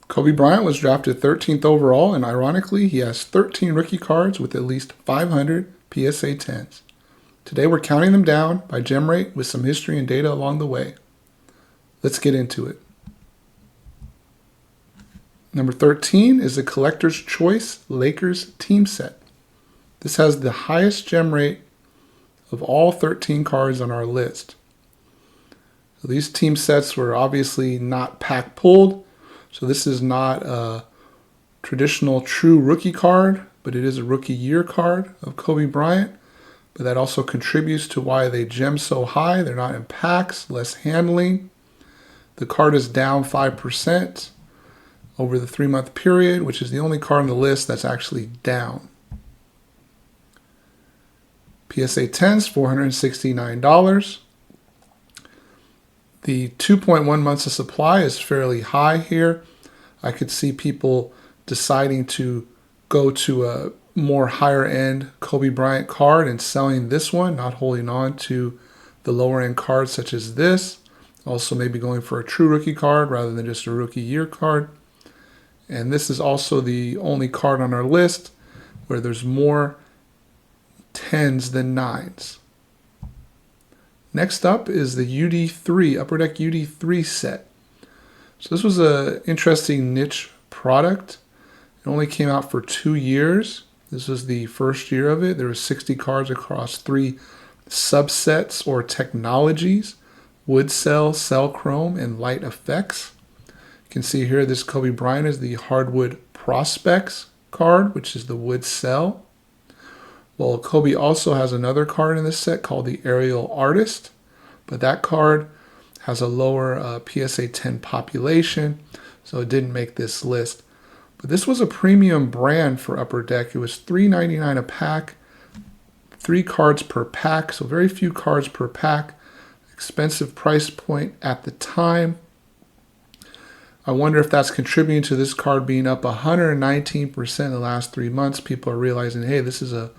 Kobe Bryant was drafted 13th overall, and ironically, he has 13 rookie cards with at least 500 PSA 10s. Today we're counting them down by gem rate with some history and data along the way. Let's get into it. Number 13 is the Collector's Choice Lakers team set. This has the highest gem rate of all 13 cards on our list. So these team sets were obviously not pack pulled, so this is not a traditional true rookie card, but it is a rookie year card of Kobe Bryant. But that also contributes to why they gem so high. They're not in packs, less handling. The card is down 5% over the 3-month period, which is the only card on the list that's actually down. PSA 10s, $469. The 2.1 months of supply is fairly high here. I could see people deciding to go to a more higher end Kobe Bryant card and selling this one, not holding on to the lower end cards such as this. Also maybe going for a true rookie card rather than just a rookie year card. And this is also the only card on our list where there's more 10s than 9s. Next up is the UD3, Upper Deck UD3 set. So this was an interesting niche product. It only came out for 2 years. This was the first year of it. There were 60 cards across 3 subsets or technologies: wood cell, cell chrome, and light effects. You can see here this Kobe Bryant is the hardwood prospects card, which is the wood cell. Well, Kobe also has another card in this set called the Aerial Artist, but that card has a lower PSA 10 population, so it didn't make this list. But this was a premium brand for Upper Deck. It was $3.99 a pack, 3 cards per pack, so very few cards per pack. Expensive price point at the time. I wonder if that's contributing to this card being up 119% in the last 3 months. People are realizing, hey, this is a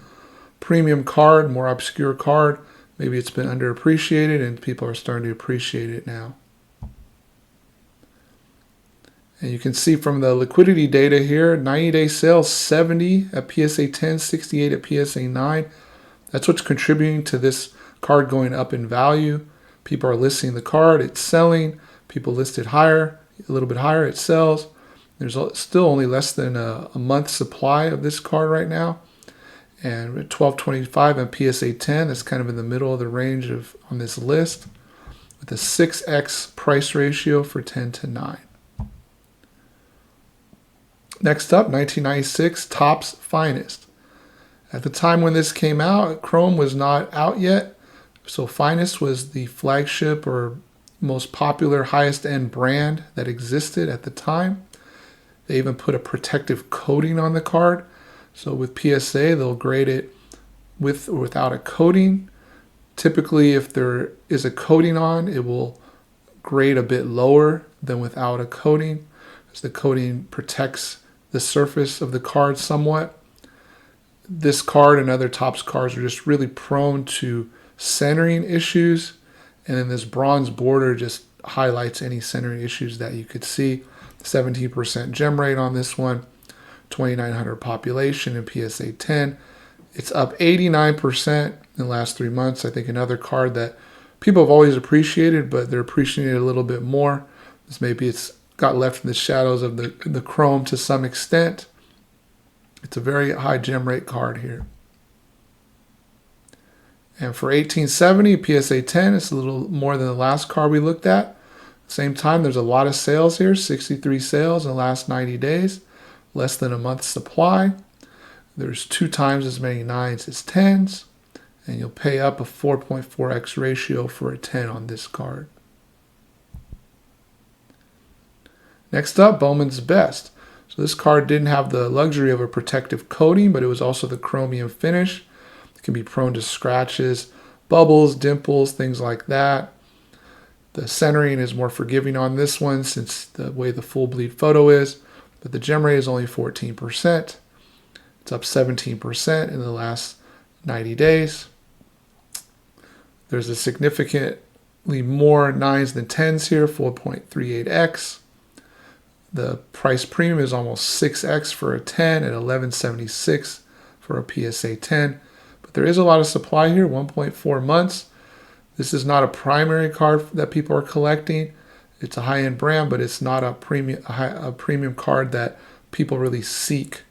premium card, more obscure card. Maybe it's been underappreciated and people are starting to appreciate it now. And you can see from the liquidity data here, 90-day sales, 70 at PSA 10, 68 at PSA 9. That's what's contributing to this card going up in value. People are listing the card, it's selling. People list it higher, a little bit higher, it sells. There's still only less than a month's supply of this card right now. And at $12.25 on PSA 10, that's kind of in the middle of the range of on this list, with a 6x price ratio for 10:9. Next up, 1996 Topps Finest. At the time when this came out, Chrome was not out yet, so Finest was the flagship or most popular, highest end brand that existed at the time. They even put a protective coating on the card. So with PSA, they'll grade it with or without a coating. Typically, if there is a coating on, it will grade a bit lower than without a coating, as the coating protects the surface of the card somewhat. This card and other Topps cards are just really prone to centering issues, and then this bronze border just highlights any centering issues that you could see. 17% gem rate on this one, 2,900 population in PSA 10. It's up 89% in the last 3 months. I think another card that people have always appreciated, but they're appreciating it a little bit more. Maybe it's got left in the shadows of the chrome to some extent. It's a very high gem rate card here. And for 1870 PSA 10, it's a little more than the last card we looked at. At the same time, there's a lot of sales here, 63 sales in the last 90 days, less than a month's supply. There's 2 times as many 9s as 10s, and you'll pay up a 4.4x ratio for a 10 on this card. Next up, Bowman's Best. So this card didn't have the luxury of a protective coating, but it was also the chromium finish. It can be prone to scratches, bubbles, dimples, things like that. The centering is more forgiving on this one since the way the full bleed photo is, but the gem rate is only 14%. It's up 17% in the last 90 days. There's a significantly more 9s than 10s here, 4.38x. The price premium is almost 6x for a 10 at $11.76 for a PSA 10. But there is a lot of supply here, 1.4 months. This is not a primary card that people are collecting. It's a high-end brand, but it's not a premium card that people really seek.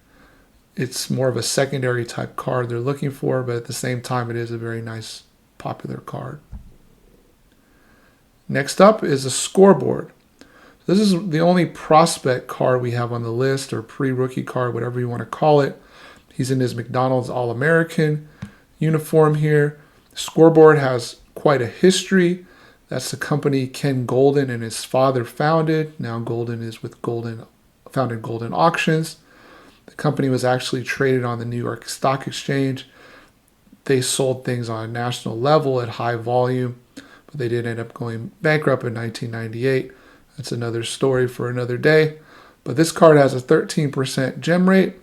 It's more of a secondary type card they're looking for, but at the same time, it is a very nice, popular card. Next up is a scoreboard. This is the only prospect card we have on the list, or pre-rookie card, whatever you want to call it. He's in his McDonald's All-American uniform here. Scoreboard has quite a history. That's the company Ken Golden and his father founded. Now Golden is with founded Golden Auctions. The company was actually traded on the New York Stock Exchange. They sold things on a national level at high volume, but they did end up going bankrupt in 1998. That's another story for another day. But this card has a 13% gem rate,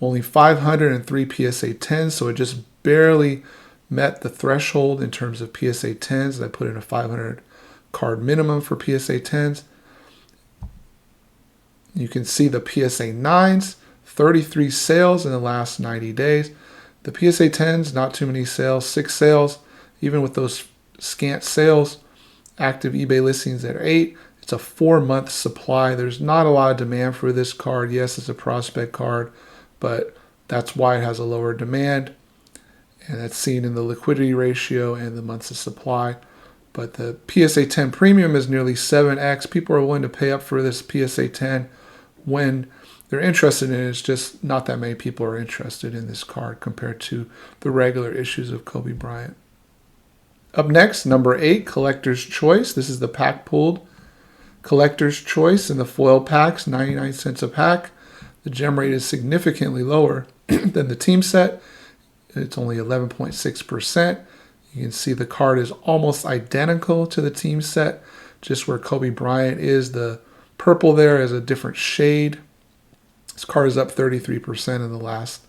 only 503 PSA 10s, so it just barely met the threshold in terms of PSA 10s. They put in a 500 card minimum for PSA 10s. You can see the PSA 9s, 33 sales in the last 90 days. The PSA 10s, not too many sales, 6 sales. Even with those scant sales, active eBay listings at 8. It's a 4-month supply. There's not a lot of demand for this card. Yes, it's a prospect card, but that's why it has a lower demand. And that's seen in the liquidity ratio and the months of supply. But the PSA 10 premium is nearly 7x. People are willing to pay up for this PSA 10 when they're interested in it. It's just not that many people are interested in this card compared to the regular issues of Kobe Bryant. Up next, number 8, Collector's Choice. This is the pack pulled Collector's Choice in the foil packs, 99 cents a pack. The gem rate is significantly lower than the team set. It's only 11.6%. You can see the card is almost identical to the team set, just where Kobe Bryant is. The purple there is a different shade. This card is up 33% in the last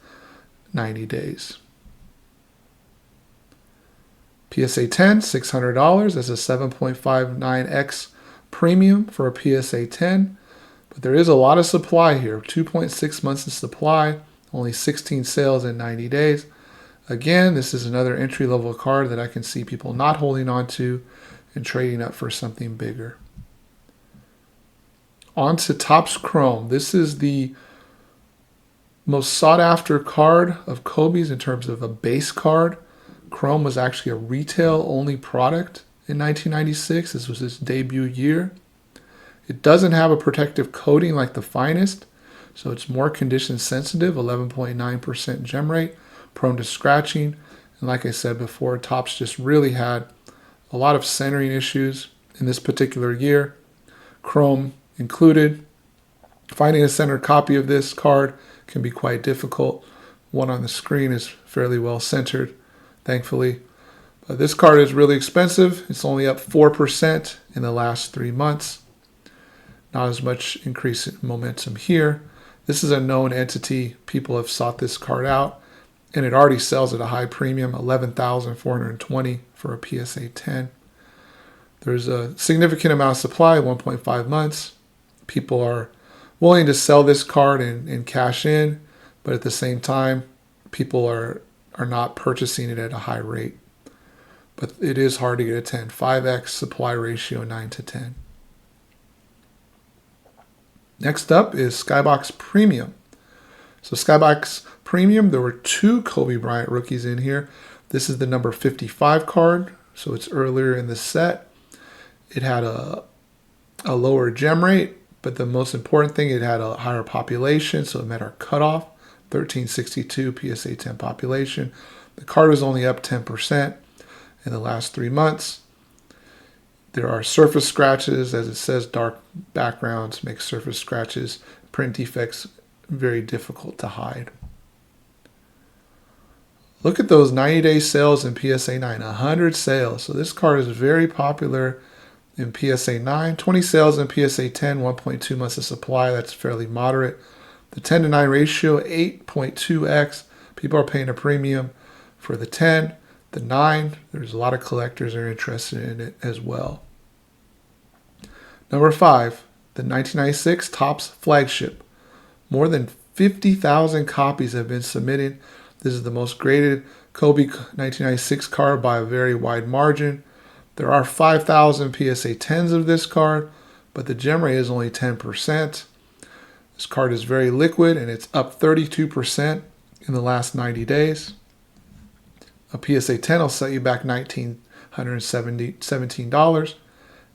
90 days. PSA 10, $600. That's a 7.59x premium for a PSA 10. But there is a lot of supply here. 2.6 months of supply, only 16 sales in 90 days. Again, this is another entry-level card that I can see people not holding on to and trading up for something bigger. On to Topps Chrome. This is the most sought-after card of Kobe's in terms of a base card. Chrome was actually a retail-only product in 1996. This was his debut year. It doesn't have a protective coating like the Finest, so it's more condition sensitive, 11.9% gem rate, prone to scratching. And like I said before, Topps just really had a lot of centering issues in this particular year, Chrome included. Finding a centered copy of this card can be quite difficult. One on the screen is fairly well centered, thankfully. But this card is really expensive. It's only up 4% in the last 3 months. Not as much increase in momentum here. This is a known entity. People have sought this card out, and it already sells at a high premium, $11,420 for a PSA 10. There's a significant amount of supply, 1.5 months. People are willing to sell this card and cash in, but at the same time, people are not purchasing it at a high rate. But it is hard to get a 10. 5x supply ratio, 9 to 10. Next up is Skybox Premium. So Skybox Premium, there were 2 Kobe Bryant rookies in here. This is the number 55 card, so it's earlier in the set. It had a lower gem rate, but the most important thing, it had a higher population, so it met our cutoff, 1362 PSA 10 population. The card was only up 10% in the last 3 months. There are surface scratches, as it says, dark backgrounds make surface scratches, print defects very difficult to hide. Look at those 90-day sales in PSA 9, 100 sales. So this card is very popular in PSA 9, 20 sales in PSA 10, 1.2 months of supply. That's fairly moderate. The 10 to 9 ratio, 8.2x. People are paying a premium for the 10. The 9, there's a lot of collectors that are interested in it as well. Number 5, the 1996 Topps flagship. More than 50,000 copies have been submitted. This is the most graded Kobe 1996 card by a very wide margin. There are 5,000 PSA 10s of this card, but the gem rate is only 10%. This card is very liquid, and it's up 32% in the last 90 days. A PSA 10 will set you back $1,917.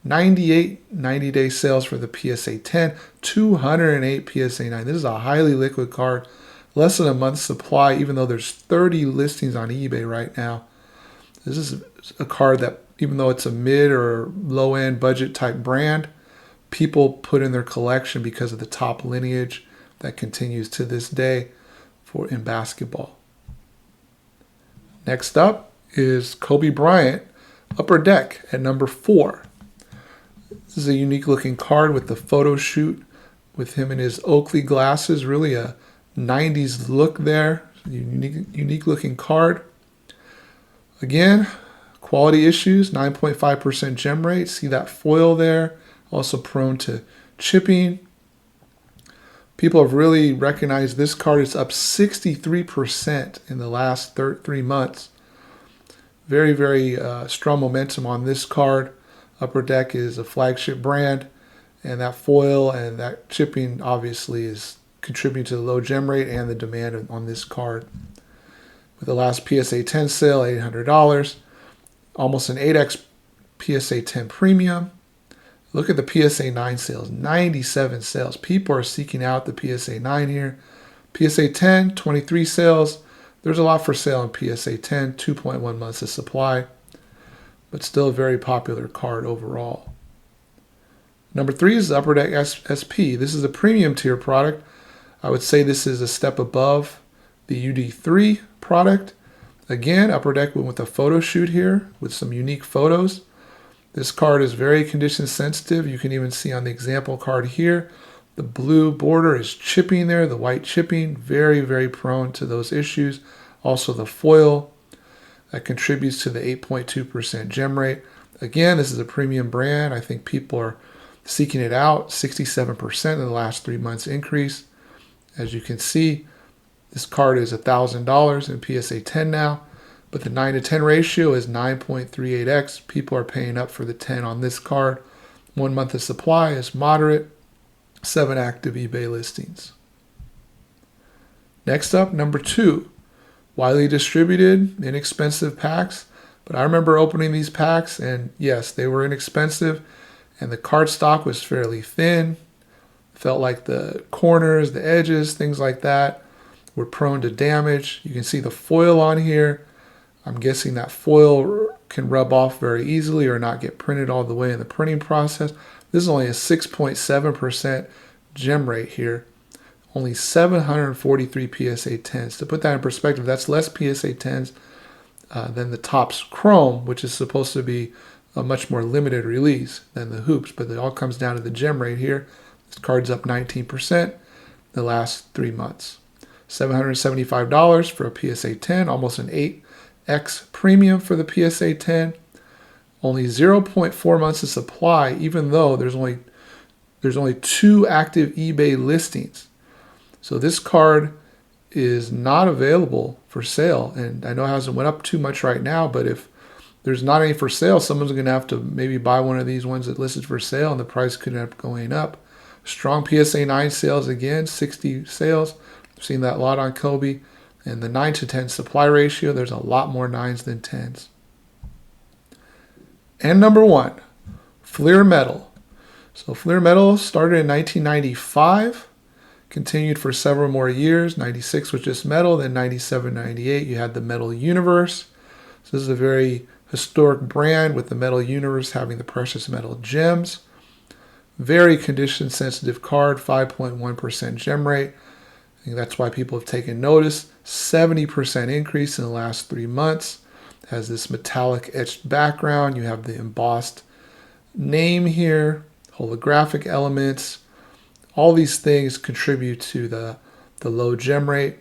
98 90-day sales for the PSA 10, 208 PSA 9. This is a highly liquid card, less than a month's supply, even though there's 30 listings on eBay right now. This is a card that, even though it's a mid or low-end budget type brand, people put in their collection because of the top lineage that continues to this day in basketball. Next up is Kobe Bryant Upper Deck at number 4. This is a unique looking card with the photo shoot with him in his Oakley glasses. Really a 90s look there. Unique looking card. Again, quality issues, 9.5% gem rate. See that foil there? Also prone to chipping. People have really recognized this card. It's up 63% in the last 3 months. Very, very strong momentum on this card. Upper Deck is a flagship brand, and that foil and that chipping obviously is contributing to the low gem rate and the demand on this card. With the last PSA 10 sale, $800, almost an 8x PSA 10 premium. Look at the PSA 9 sales, 97 sales. People are seeking out the PSA 9 here. PSA 10, 23 sales. There's a lot for sale in PSA 10, 2.1 months of supply, but still a very popular card overall. Number 3 is the Upper Deck SP. This is a premium tier product. I would say this is a step above the UD3 product. Again, Upper Deck went with a photo shoot here with some unique photos. This card is very condition sensitive. You can even see on the example card here, the blue border is chipping there, the white chipping, very, very prone to those issues. Also the foil that contributes to the 8.2% gem rate. Again, this is a premium brand. I think people are seeking it out. 67% in the last 3 months increase. As you can see, this card is $1,000 in PSA 10 now, but the 9 to 10 ratio is 9.38x. People are paying up for the 10 on this card. 1 month of supply is moderate. 7 active eBay listings. Next up, number 2. Widely distributed, inexpensive packs. But I remember opening these packs, and yes, they were inexpensive, and the card stock was fairly thin. Felt like the corners, the edges, things like that were prone to damage. You can see the foil on here. I'm guessing that foil can rub off very easily or not get printed all the way in the printing process. This is only a 6.7% gem rate here. Only 743 PSA 10s. To put that in perspective, that's less PSA 10s than the Topps Chrome, which is supposed to be a much more limited release than the hoops. But it all comes down to the gem rate here. This card's up 19% the last 3 months. $775 for a PSA 10, almost an 8x premium for the PSA 10. Only 0.4 months of supply, even though there's only 2 active eBay listings. So this card is not available for sale, and I know it hasn't went up too much right now, but if there's not any for sale, someone's going to have to maybe buy one of these ones that listed for sale, and the price could end up going up. Strong PSA 9 sales again, 60 sales. I've seen that a lot on Kobe. And the 9 to 10 supply ratio, there's a lot more 9s than 10s. And number 1, Fleer Metal. So Fleer Metal started in 1995, continued for several more years. 96 was just metal, then 97, 98, you had the Metal Universe. So this is a very historic brand with the Metal Universe having the precious metal gems. Very condition sensitive card, 5.1% gem rate. I think that's why people have taken notice. 70% increase in the last 3 months. Has this metallic etched background. You have the embossed name here, holographic elements. All these things contribute to the low gem rate.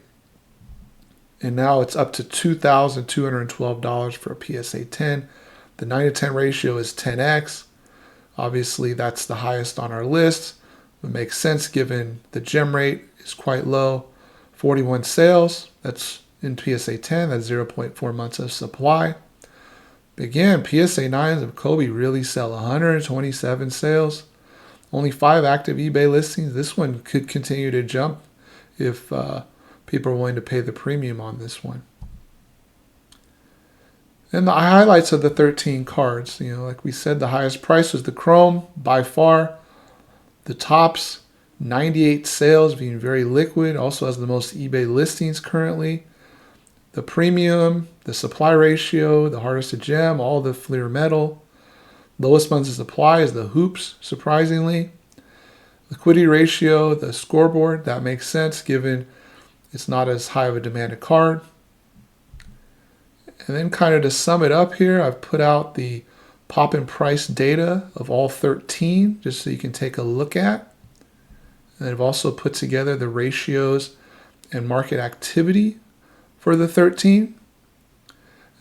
And now it's up to $2,212 for a PSA 10. The 9 to 10 ratio is 10x. Obviously, that's the highest on our list. It makes sense given the gem rate is quite low. 41 sales, that's in PSA 10, that's 0.4 months of supply. Again, PSA 9s of Kobe really sell 127 sales. Only 5 active eBay listings. This one could continue to jump if people are willing to pay the premium on this one. And the highlights of the 13 cards, like we said, the highest price was the Chrome by far. The Topps, 98 sales, being very liquid, also has the most eBay listings currently. The Premium, the supply ratio, the hardest to gem, all the Fleer metal. Lowest months of supply is the Hoops, surprisingly. Liquidity ratio, the scoreboard, that makes sense given it's not as high of a demanded card. And then kind of to sum it up here, I've put out the pop and price data of all 13 just so you can take a look at. And I've also put together the ratios and market activity for the 13.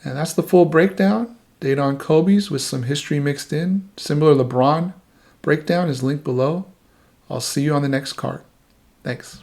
And that's the full breakdown. Data on Kobe's with some history mixed in. Similar LeBron breakdown is linked below. I'll see you on the next card. Thanks.